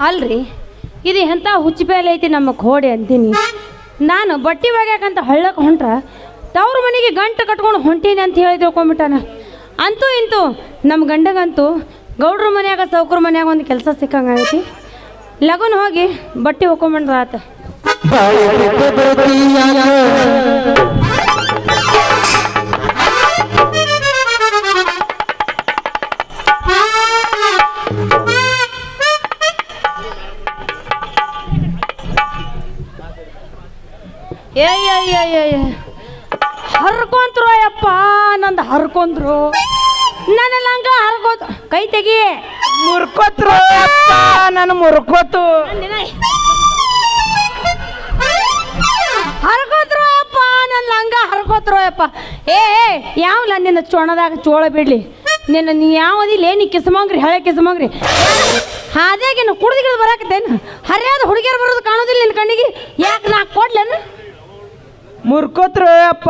ಅಲ್ರಿ ಇದು ಎಂಥ ಹುಚ್ಚಿಬೇಲೆ ಐತಿ ನಮ್ಮ ಕೋಡೆ ಅಂತೀನಿ. ನಾನು ಬಟ್ಟೆ ಒಗ್ಯಾಕಂತ ಹಳ್ಳಕ್ಕೆ ಹೊಂಟ್ರ ತವ್ರ ಮನೆಗೆ ಗಂಟು ಕಟ್ಕೊಂಡು ಹೊಂಟೀನಿ ಅಂತ ಹೇಳಿ ತಿಳ್ಕೊಂಬಿಟ್ಟಾನ. ಅಂತೂ ಇಂತೂ ನಮ್ಮ ಗಂಡಗಂತೂ ಗೌಡ್ರ ಮನ್ಯಾಗ ಸೌಕ್ರ ಮನ್ಯಾಗ ಒಂದು ಕೆಲಸ ಸಿಕ್ಕಂಗಾಗೈತಿ. ಲಗುನ್ ಹೋಗಿ ಬಟ್ಟೆ ಹೊಕ್ಕೊಂಬಂದ್ರ ಆತ. ಹರ್ಕೊಂತ್ರು ಅಯ್ಯಪ್ಪ, ನಂದು ಹರ್ಕೊಂಡ್ರು. ನನ್ನ ಲಂಗ ಹರ್ಕೋತ ಕೈ ತೆಗಿ. ಮುರ್ಕೋತ್ರು ಅಪ್ಪ, ನಾನು ಮುರ್ಕೋತು. ಹರ್ಕೋತ್ರು ಅಪ್ಪ, ನನ್ನ ಲಂಗ ಹರ್ಕೋತ್ರು ಅಯ್ಯಪ್ಪ. ಯಾವಲ್ಲ ನಿನ್ನ ಚೊಣದಾಗ ಚೋಳ ಬಿಡ್ಲಿ. ನಿನ್ನ ನೀ ಯಾವದಿಲ್ಲ ನೀ ಕಿಸಮಂಗ್ರಿ, ಹಳೆ ಕಿಸಮಂಗ್ರಿ. ಹಾದ್ಯಾಗೇನು ಕುಡ್ದು ಬರಾಕತ್ತೇನು? ಹರಿಯಾದ ಹುಡುಗಿಯರು ಬರೋದು ಕಾಣೋದಿಲ್ಲ ನಿನ್ನ ಕಣ್ಣಿಗೆ. ಯಾಕೆ ನಾ ಕೊಡ್ಲೇನು? ಮುರ್ಕೋತ್ರು ಅಪ್ಪ,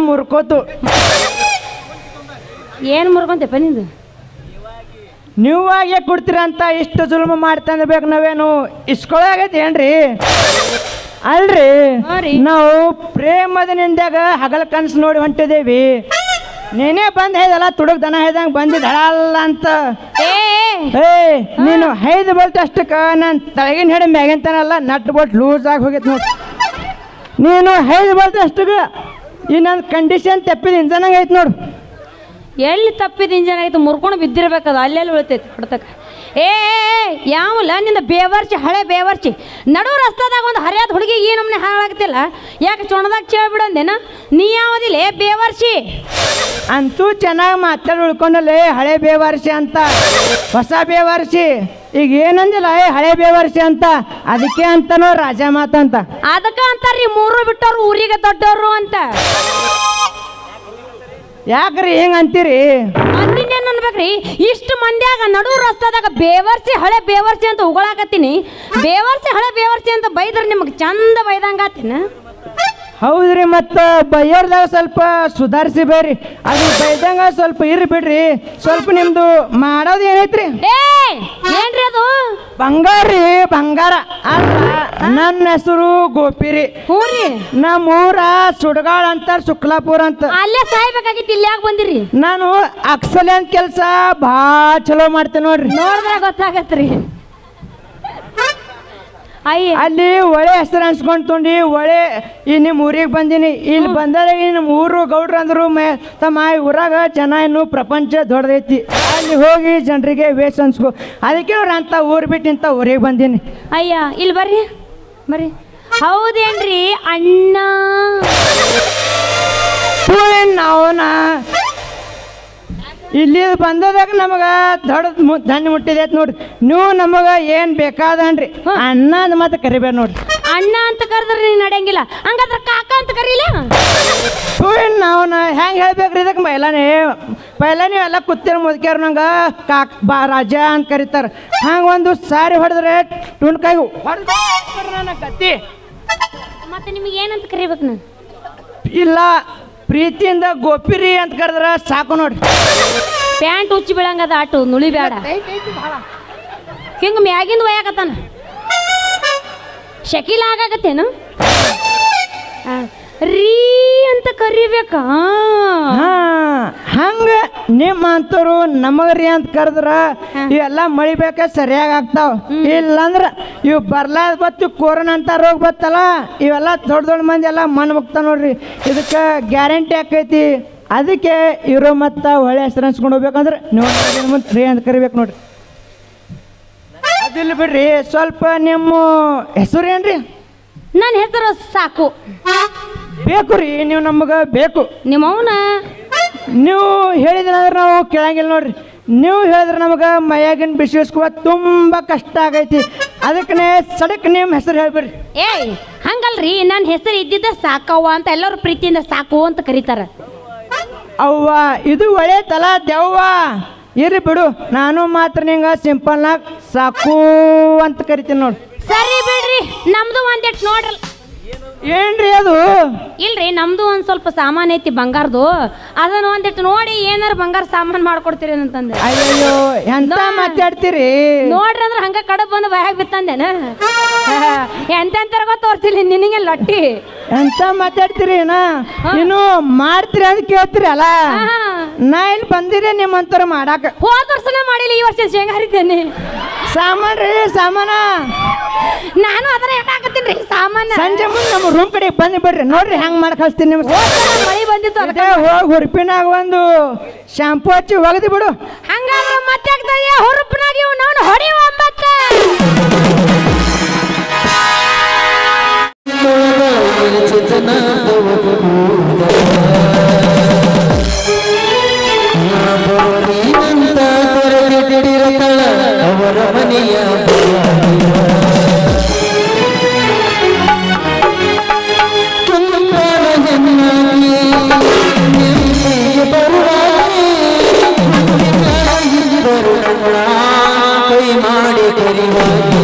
ಮುರ್ಕೋತು. ಏನು ಮುರ್ಕೊಂತಪ್ಪ ನಿಂದು? ನೀವಾಗೆ ಕೊಡ್ತೀರಂತ ಇಷ್ಟು ಜುಲ್ಮ ಮಾಡ್ತಂದ್ಬೇಕು. ನಾವೇನು ಇಸ್ಕೊಳಾಗೈತಿ ಏನ್ರಿ? ಅಲ್ರಿ, ನಾವು ಪ್ರೇಮದ ನಿಂದಾಗ ಹಗಲ ಕನಸು ನೋಡಿ ಹೊಂಟಿದೇವಿ. ನೀನೇ ಬಂದು ಹೇದಲ್ಲ ತುಡುಗ್ ದನ ಹೇಳ್ದಂಗೆ ಬಂದಿದ್ದು ಹಳಲ್ಲ ಅಂತ. ನೀನು ಹೈದು ಬೋಲ್ಟ್ ಅಷ್ಟಕ್ಕೆ ನಾನು ತಳಗಿನ ಹಿಡಿ ಮ್ಯಾಗಿಂತಾನಲ್ಲ ನಟ್ ಬೋಲ್ಟ್ ಲೂಸ್ ಆಗಿ ಹೋಗೈತೆ ನೋಡಿ. ನೀನು ಹೈದು ಬೋಲ್ಟ್ ಅಷ್ಟಕ್ಕೆ ಈ ನನ್ನ ಕಂಡೀಷನ್ ತಪ್ಪಿದ ಇಂಜನಂಗೆ ಐತೆ ನೋಡು. ಎಲ್ಲಿ ತಪ್ಪಿದ ಇಂಜನ್ ಆಯ್ತು? ಮುರ್ಕೊಂಡು ಬಿದ್ದಿರ್ಬೇಕದು, ಅಲ್ಲೆಲ್ಲಿ ಉಳಿತೈತಿ ಹೊಡ್ತಕ್ಕ. ಯಾವಲ್ಲ ನಿಂದ ಬೇವರ್ಚಿ, ಹಳೆ ಬೇವರ್ಚಿ. ನಡು ರಸ್ತಾದಾಗ ಒಂದು ಹರಿಯಾದ ಹುಡುಗಿ ಈ ನಮ್ಮನೆ ಹಾಳಾಗ್ತಿಲ್ಲ. ಯಾಕೆ ಚೊಣದಾಗ ಚೇಳ ಬಿಡಂದೇನ? ನೀ ಯಾವದಿಲ್ಲ ಬೇವರ್ಚಿ? ಅಂತೂ ಚೆನ್ನಾಗಿ ಮಾತಾಡಿ ಉಳ್ಕೊಂಡಲ್ಲೇ ಹಳೆ ಬೇವರ್ಸಿ ಅಂತ. ಹೊಸ ಬೇವರ್ಸಿ ಈಗ ಏನಂದಿಲ್ಲ ಹಳೆ ಬೇವರ್ಸಿ ಅಂತ. ಅದಕ್ಕೆ ಅಂತನೋ ರಾಜ ಮಾತಂತ. ಅದಕ್ಕೆ ಅಂತಾರ್ರಿ ಮೂರು ಬಿಟ್ಟವ್ರು ಊರಿಗೆ ದೊಡ್ಡವರು ಅಂತ. ಯಾಕ್ರಿ ಹೆಂಗ ಅಂತೀರಿ? ಅಂದಿನೇನು ಅನ್ಬೇಕ್ರಿ? ಇಷ್ಟು ಮಂದ್ಯಾಗ ನಡು ರಸ್ತಾದಾಗ ಬೇವರ್ಸಿ ಹಳೆ ಬೇವರ್ಸಿ ಅಂತ ಉಗಳಾಕತ್ತೀನಿ. ಬೇವರ್ಸಿ ಹಳೆ ಬೇವರ್ಸಿ ಅಂತ ಬೈದ್ರೆ ನಿಮಗೆ ಚಂದ ಬೈದಂಗಾತಿನ? ಹೌದ್ರಿ, ಮತ್ತು ಬೈಯರ್ದಾಗ ಸ್ವಲ್ಪ ಸುಧಾರಿಸಿ ಬೇರಿ. ಅದು ಬೈದಂಗ ಸ್ವಲ್ಪ ಇರ್ರಿ ಬಿಡ್ರಿ. ಸ್ವಲ್ಪ ನಿಮ್ದು ಮಾಡೋದು ಏನೈತ್ರಿ? ಏನ್ರಿ ಅದು? ಬಂಗಾರಿ, ಬಂಗಾರ ಅಲ್ಲ. ನನ್ನ ಹೆಸರು ಗೋಪಿರಿ. ಹೂರಿ, ನಮ್ಮೂರ ಸುಡಗಾಳ ಅಂತಾರ, ಶುಕ್ಲಾಪುರ ಅಂತ. ಅಲ್ಲೇ ಸಾಯ್ಬೇಕಾಗಿತ್ತು, ಇಲ್ಲಿ ಯಾಕೆ ಬಂದಿರಿ? ನಾನು ಎಕ್ಸಲೆಂಟ್ ಕೆಲಸ ಭಾಳ ಚಲೋ ಮಾಡ್ತೇನೆ ನೋಡ್ರಿ. ನೋಡಿದ್ರೆ ಗೊತ್ತಾಗತ್ರಿ. ಅಲ್ಲಿ ಒಳ್ಳೆ ಹೆಸರು ಅನ್ಸ್ಕೊಂಡು ತೊಂಡು ಒಳ್ಳೆ ಈ ನಿಮ್ಮ ಊರಿಗೆ ಬಂದೀನಿ. ಇಲ್ಲಿ ಬಂದರೆ ನಿಮ್ಮ ಊರು ಗೌಡ್ರು ಅಂದರು ತಮ್ಮ ಈ ಊರಾಗ ಜನ ಇನ್ನು ಪ್ರಪಂಚ ದೊಡ್ಡದೈತಿ. ಅಲ್ಲಿ ಹೋಗಿ ಜನರಿಗೆ ವೇಸ್ ಅನ್ಸ್ಕೊ. ಅದಕ್ಕೆ ಅವ್ರು ಅಂತ ಊರು ಬಿಟ್ಟು ಇಂಥ ಊರಿಗೆ ಬಂದೀನಿ. ಅಯ್ಯ ಇಲ್ಲಿ ಬರ್ರಿ ಬರ್ರಿ. ಹೌದೇನ್ರಿ ಅಣ್ಣ? ನಾವನ ಇಲ್ಲಿ ಬಂದದಾಗ ನಮಗೆ ದೊಡ್ಡ ಧನ್ಯ ಮುಟ್ಟಿದೈತೆ ನೋಡ್ರಿ. ನೀವು ನಮಗೆ ಏನು ಬೇಕಾದನ್ರಿ ಅಣ್ಣ ಅಂದ ಮತ್ತೆ ಕರಿಬೇಡ ನೋಡ್ರಿ. ಅಣ್ಣ ಅಂತ ಕರೆದ್ರೆ ನೀನು ನಡೆಯಂಗಿಲ್ಲ, ಹಂಗಾದ್ರೆ ಕಾಕ ಅಂತ ಕರೀಲ? ನಾವನ ಹೆಂಗೆ ಹೇಳ್ಬೇಕ್ರಿ ಇದಕ್ಕೆ? ಪೈಲ ನೀವೆಲ್ಲ ಕೂತಿರ ಮುದ್ಕ್ಯಾರ ನಂಗೆ ಬಾ ರಾಜ ಅಂತ ಕರೀತಾರೆ. ಹಂಗೆ ಒಂದು ಸಾರಿ ಹೊಡೆದ್ರೆ ಟುಣ್ಕಾಯಿ ನನ್ನ ಕತ್ತಿ. ಮತ್ತೆ ನಿಮಗೆ ಏನಂತ ಕರಿಬೇಕು ನಾನು? ಇಲ್ಲ, ಪ್ರೀತಿಯಿಂದ ಗೋಪಿರಿ ಅಂತ ಕರೆದ್ರೆ ಸಾಕು ನೋಡ್ರಿ. ಪ್ಯಾಂಟ್ ಉಚ್ಚಿ ಬೀಳಂಗದ ಆಟು ನುಳಿ ಬೇಡ. ಹಿಂಗೆ ಮ್ಯಾಗಿಂದ ಒಯ್ಯಾಕತ್ತಾನ. ಶಕೀಲ ಆಗಾಕತ್ತೇನು? ರೀ ಅಂತ ಕರಿಬೇಕಾ? ಹಂಗೆ ನಿಮ್ಮ ಅಂತವ್ರು ನಮಗ್ರಿ ಅಂತ ಕರೆದ್ರ ಇವೆಲ್ಲ ಮಳಿಬೇಕ ಸರಿಯಾಗಿ ಆಗ್ತಾವ. ಇಲ್ಲಂದ್ರ ಇವು ಬರ್ಲಾದ ಬತ್ತು ಕೊರೋನಾ ಅಂತ ರೋಗ ಬತ್ತಲ್ಲ, ಇವೆಲ್ಲ ದೊಡ್ಡ ದೊಡ್ಡ ಮಂದಿ ಎಲ್ಲ ಮಣ್ಣು ಮುಗ್ತಾವ ನೋಡ್ರಿ. ಇದಕ್ಕೆ ಗ್ಯಾರಂಟಿ ಆಕೈತಿ. ಅದಕ್ಕೆ ಇರೋ ಮತ್ತು ಒಳ್ಳೆ ಹೆಸರು ಅನ್ಸ್ಕೊಂಡು ಹೋಗ್ಬೇಕಂದ್ರೆ ನೀವು ಮುಂದೆ ರೀ ಅಂತ ಕರಿಬೇಕು ನೋಡ್ರಿ. ಅದಿಲ್ಲ ಬಿಡ್ರಿ. ಸ್ವಲ್ಪ ನಿಮ್ಮ ಹೆಸರು ಏನ್ರಿ? ನನ್ನ ಹೆಸರು ಸಾಕು. ಬೇಕು ರೀ, ನೀವು ನಮಗೆ ಬೇಕು. ನಿಮ್ಮವನ ನೀವು ಹೇಳಿದ್ರಂದ್ರೆ ನಾವು ಕೇಳಂಗಿಲ್ಲ ನೋಡ್ರಿ. ನೀವು ಹೇಳಿದ್ರೆ ನಮಗೆ ಮೈಯಾಗಿನ ಬಿಸಿಸ್ಕುವ ತುಂಬ ಕಷ್ಟ ಆಗೈತಿ. ಅದಕ್ಕೆ ಸಡಕ್ ನಿಮ್ಮ ಹೆಸರು ಹೇಳ್ಬಿಡ್ರಿ. ಹಂಗಲ್ರಿ, ನನ್ನ ಹೆಸರು ಇದ್ದಿದ್ದ ಸಾಕವ್ವ ಅಂತ ಎಲ್ಲರೂ ಪ್ರೀತಿಯಿಂದ ಸಾಕು ಅಂತ ಕರೀತಾರ. ಅವ್ವ ಇದು ಒಳ್ಳೆತಲ್ಲ ದೆವ್ವ. ಇರ್ರಿ ಬಿಡು, ನಾನು ಮಾತ್ರ ನಿಂಗೆ ಸಿಂಪಲ್ನಾಗ ಸಾಕು ಅಂತ ಕರಿತೀನಿ ನೋಡಿ. ಸರಿ ಬಿಡ್ರಿ, ನಮ್ದು ಒಂದಿಟ್ಟು ನೋಡ್ರಲ್ಲ. ಏನ್ರಿ ಅದು? ಇಲ್ರಿ, ನಮ್ದು ಒಂದು ಸ್ವಲ್ಪ ಸಾಮಾನು ಐತಿ ಬಂಗಾರದು. ಅದನ್ನ ಒಂದಿಟ್ಟು ನೋಡಿ ಏನಾರು ಬಂಗಾರ ಸಾಮಾನು ಮಾಡ್ಕೊಡ್ತೀರಿ ಅಂತಂದ್ರೆ. ಅಯ್ಯೋ ಎಂತ ಮಾತಾಡ್ತೀರಿ? ನೋಡ್ರಿ ಅಂದ್ರೆ ಹಂಗ ಕಡಬ್ ಬಂದು ಬಾಯಾಗ ಬಿತ್ತಂದೇನ ಎಂತೆಂತರ ತೋರ್ಸಿಲ್ಲ ನಿನಗೆ ಲಟ್ಟಿ ಎಂತ ಮಾತಾಡ್ತೀರಿ ಇನ್ನು ಮಾಡ್ತೀರಿ ಅಂತ ಕೇಳ್ತೀರಿ ಅಲ್ಲ ನಾ ಇಲ್ಲಿ ಬಂದಿರಿ ನಿಮ್ಮಂತರ ಮಾಡಾಕ ಹೋದ ವರ್ಷನೇ ಮಾಡಿಲ್ಲ ಈ ವರ್ಷ ಶೇಂಗಾ ಹರಿತೇನೆ ಸಾಮಾನ್ ರೀ ಸಾಮಾನ ನಾನು ಅದನ್ನ ಹೇಳಾಕತ್ತೀನಿ ರೀ ಸಾಮಾನ ಸಂಜೆ ಮುಂದೆ ನಮ್ಮ ರೂಮ್ ಕಡೆ ಬಂದು ಬಿಡ್ರಿ ನೋಡ್ರಿ ಹೆಂಗ್ ಮಾಡಕ್ ಹಚ್ತೀನಿ ನಿಮ್ ಮಳಿ ಬಂದಿತ್ತು ಅದಕ್ಕೆ ಹೋಗಿ ಹುರುಪಿನಾಗ ಒಂದು ಶಾಂಪೂ ಹಚ್ಚಿ ಒಗದಿ ಬಿಡು ಹಂಗಾದ್ರೆ ಮತ್ತೆ ಆಗ್ತದೆ ಹುರುಪಿನಾಗ ಇವ್ ನಾನು ಹೊಡೆಯುವ ಮತ್ತೆ ಅವರ ಮನೆಯ ಕೈ ಮಾಡಿ ಕರಿವಾಗಿ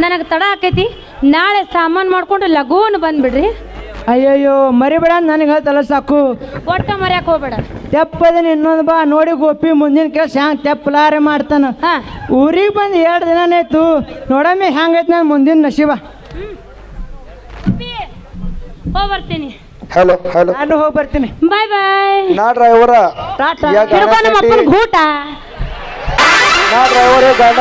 ನನಗೆ ತಡ ಆಕೈತಿ ನಾಳೆ ಸಾಮಾನು ಮಾಡ್ಕೊಂಡು ಲಘುವನ್ನು ಬಂದ್ಬಿಡ್ರಿ ಅಯ್ಯಯ್ಯೋ ಮರಿಬೇಡ ನನಗೆ ಹೇಳ್ತಲ್ಲ ಸಾಕು ಒಟ್ಟ ಮರ್ಯಾಕೆ ಹೋಗ್ಬೇಡ ತೆಪ್ಪದನ ಇನ್ನೊಂದು ಬಾ ನೋಡಿ ಗೋಪಿ ಮುಂದಿನ ಕೆಲಸ ಹ್ಯಾಂಗ ತೆಪ್ಪಲಾರೆ ಮಾಡ್ತಾನ ಊರಿಗೆ ಬಂದು 2 ದಿನನೇತು ನೋಡಮ್ಮೆ ಹೆಂಗೈತೆ ನಾನು ಮುಂದಿನ ನಶೀಬ ಹೋಗಿ ಬರ್ತೀನಿ ಹಲೋ ಹಲೋ ನಾನು ಹೋಗಿ ಬರ್ತೀನಿ ಬಾಯ್ ಬಾಯ್ ನಾ ಡ್ರೈವರ ಊಟ ನಾ ಡ್ರೈವರೇ ಗಾಣ